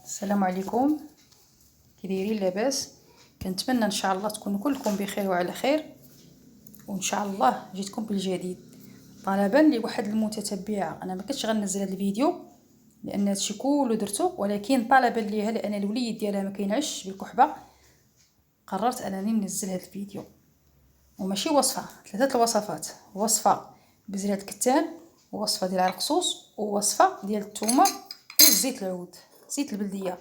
السلام عليكم. كي دايرين؟ لاباس؟ كنتمنى ان شاء الله تكونوا كلكم بخير وعلى خير، وان شاء الله جيتكم بالجديد. طلبا لواحد المتتبعه، انا ما كنتش غنزل هذا الفيديو لان هادشي كله درتو، ولكن طلبا ليها لان الوليد ديالها ما كينعش بالكحبه، قررت انني ننزل هذا الفيديو. وماشي وصفه، ثلاثه الوصفات: وصفه بزرية الكتان، ووصفه ديال العرقسوس، ووصفه ديال الثومه وزيت العود، زيت البلديه.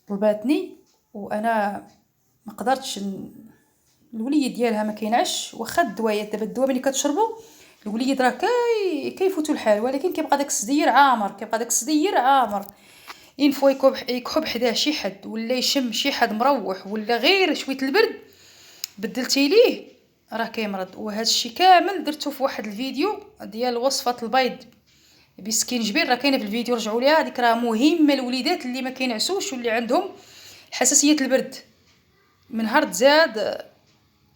طلباتني وانا ما قدرتش الوليد ديالها ما كينعش، واخا الدوايات دابا الدواء ملي كتشربو الوليد راه كيفوتو الحال، ولكن كيبقى داك الصدير عامر، ان فوا يكحب حداه شي حد ولا يشم شي حد مروح ولا غير شويه البرد بدلتي ليه راه كيمرض. وهذا الشيء كامل درتو في واحد الفيديو ديال وصفه البيض بسكينجبير، راه كاينه في الفيديو، رجعوا ليها، هذيك راه مهمه الوليدات اللي ما كينعسوش واللي عندهم حساسيه البرد. من نهار تزاد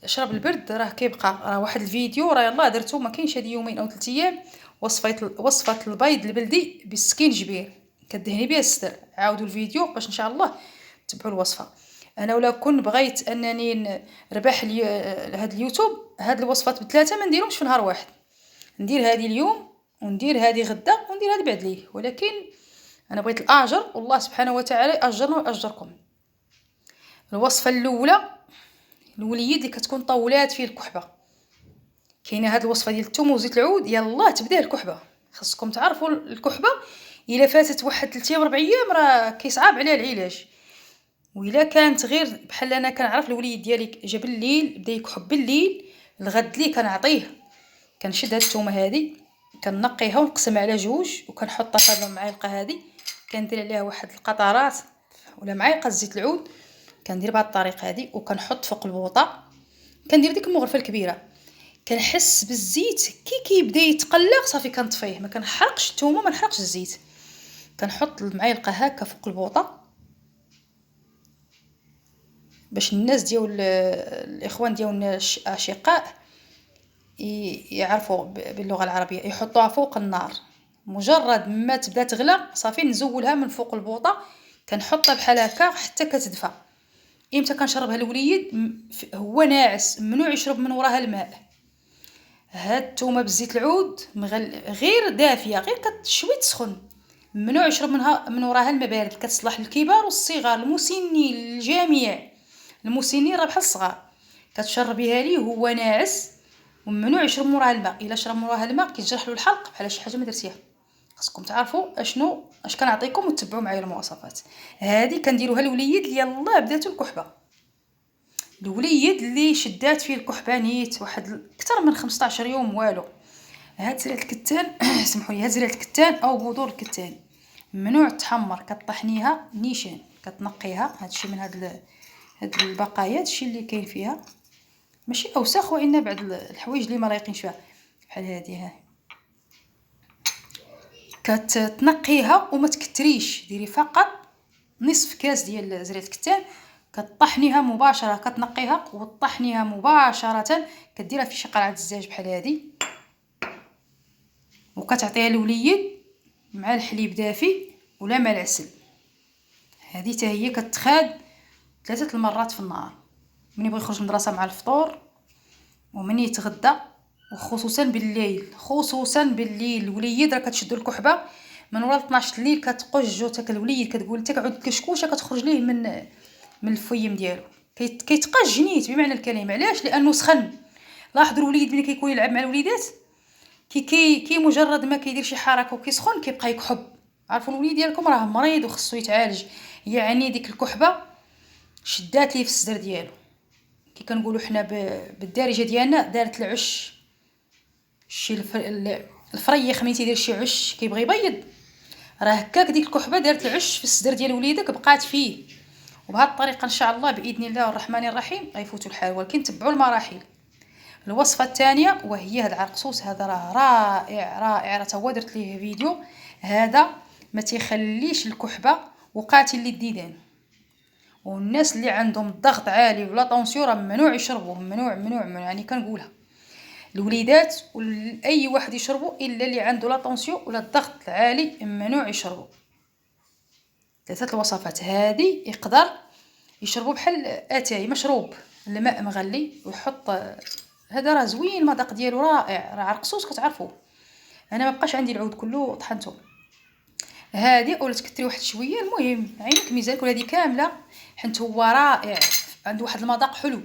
شرب البرد راه كيبقى، راه واحد الفيديو راه يلاه درتو ما كاينش هاد يومين او 3 ايام، وصفه البيض البلدي بالسكينجبير، كدهني بها الصدر. عاودوا الفيديو باش ان شاء الله تبعوا الوصفه. انا ولا كون بغيت انني نربح هاد اليوتيوب، هاد الوصفات بثلاثه ما نديرهمش في نهار واحد، ندير هذه اليوم وندير هذه غدا وندير هذه بعد ليه، ولكن انا بغيت الاجر، والله سبحانه وتعالى اجرنا واجركم. الوصفه الاولى الوليد اللي كتكون طولات فيه الكحبه، كاينه هاد الوصفه ديال الثوم وزيت العود، يلاه تبدا الكحبه. خاصكم تعرفوا الكحبه الا فاتت واحد 3 ايام 4 ايام راه كيصعب عليها العلاج. وإلا كانت غير بحال انا كنعرف الوليد ديالي جا بالليل بدا يكحب بالليل، الغد لي كنعطيه، كنشد هاد الثومه هادي كنقيها ونقسم على جوج وكنحطها في هاد المعلقه هادي، كندير عليها واحد القطرات ولا معلقه زيت العود، كندير بهاد الطريقه هادي وكنحط فوق البوطه، كندير ديك المغرفه الكبيره، كنحس بالزيت كي كيبدا يتقلق صافي كنطفيه، ما كنحرقش الثومه ما نحرقش الزيت، كنحط المعلقه هكا فوق البوطه باش الناس ديال الاخوان ديالنا الاشقاء يعرفوا باللغه العربيه، يحطوها فوق النار. مجرد ما تبدا تغلى صافي نزولها من فوق البوطه، كنحطها بحال هكا حتى كتدفى. امتى كنشربها الوليد؟ هو ناعس، ممنوع يشرب من وراها الماء. هاد الثومه بالزيت العود غير دافيه، غير شويه سخن، ممنوع يشرب من وراها الماء بارد. كتصلح للكبار والصغار، المسنين، الجميع المسنين راه بحال الصغار، كتشربيها ليه وهو ناعس، وممنوع يشرب من وراها الماء. الا شرب من وراها الماء كيتجرح له الحلق بحال شي حاجه ما درتيها. خصكم تعرفوا اش كنعطيكم وتتبعوا معايا المواصفات. هذه كنديروها الوليد اللي يلاه بداتو الكحبه، الوليد اللي شدات فيه الكحبه نيت واحد اكثر من 15 يوم والو. هاد زريعه الكتان سمحوا لي، هاد زريعه الكتان او بذور الكتان ممنوع تحمر، كطحنيها نيشان، كتنقيها هادشي من هاد البقايا، هادشي اللي كاين فيها ماشي اوساخ، وان بعض الحوايج اللي ما رايقينش فيها بحال هادي. ها كتنقيها وما تكتريش، ديري فقط نصف كاس ديال زريعه الكتان، كطحنيها مباشره، كتنقيها وطحنيها مباشره، كديرها في شي قرعه الزاج بحال هادي، وكتعطيها للوليد مع الحليب دافي ولا مع العسل. هذه حتى هي كتخاد 3 المرات في النهار، من يبغي يخرج المدرسه مع الفطور ومن يتغدى، وخصوصا بالليل الوليد راه كتشدو الكحبه من ورا 12 الليل، كتقج وتاكل الوليد، كتقول تقعد الكشكوشه كتخرج ليه من الفيم ديالو، كيتقج نيت بمعنى الكلمه. علاش؟ لانه سخن. لاحظوا الوليد ملي كيكون يلعب مع الوليدات كي مجرد ما كيدير شي حركه وكيسخن كيبقى يكحب. عارفوا الوليد ديالكم راه مريض وخصو يتعالج، يعني ديك الكحبه شدات ليه في الصدر ديالو، كي كنقولوا حنا بالدارجه ديالنا دارت العش. شي الفريخ ملي تيدير شي عش كيبغي يبيض، راه هكاك ديك الكحبه دارت العش في الصدر ديال وليدك بقات فيه. وبهذه الطريقه ان شاء الله باذن الله الرحمن الرحيم غيفوتوا الحال، ولكن تبعوا المراحل. الوصفه الثانيه وهي هذا العرقسوس، هذا راه رائع راه هو درت ليه فيديو، هذا ما تيخليش الكحبه وقاتل للديدان. والناس اللي عندهم الضغط عالي ولا طونسيون راه ممنوع يشربوه، ممنوع يعني كنقولها الوليدات واي واحد يشربوا الا اللي عنده لا طونسيون ولا الضغط العالي، ممنوع يشربوا. ثلاثه الوصفات هذه يقدر يشربوا بحال اتاي مشروب، الماء مغلي ويحط هذا راه زوين، المذاق ديالو رائع، راه عرقسوس كتعرفوه. انا ما بقاش عندي العود كله طحنته. هذه اولا تكثري واحد شويه، المهم عينك ميزانك، ولا هذه كامله حيت هو رائع، عنده واحد المذاق حلو.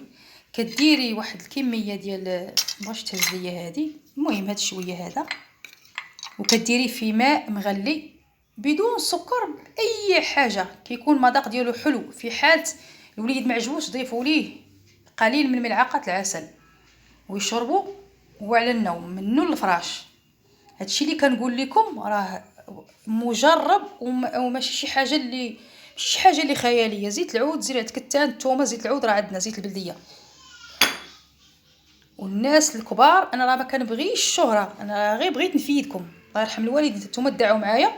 كديري واحد الكميه ديال باش تهز ليا هذه، المهم هاد شويه هذا، وكديريه في ماء مغلي بدون سكر باي حاجه، كيكون المذاق ديالو حلو. في حاله الوليد ما عجبوش ضيفوا ليه قليل من ملعقه العسل ويشربوا، وعلى النوم منه للفراش. هادشي اللي كنقول لكم راه مجرب، وماشي شي حاجه اللي خياليه. زيت العود، زيت الكتان، الثومه، زيت العود راه عندنا، زيت البلديه. والناس الكبار انا راه ما كنبغيش الشهره، انا غير بغيت نفيدكم. الله يرحم الوالدين، نتوما دعوا معايا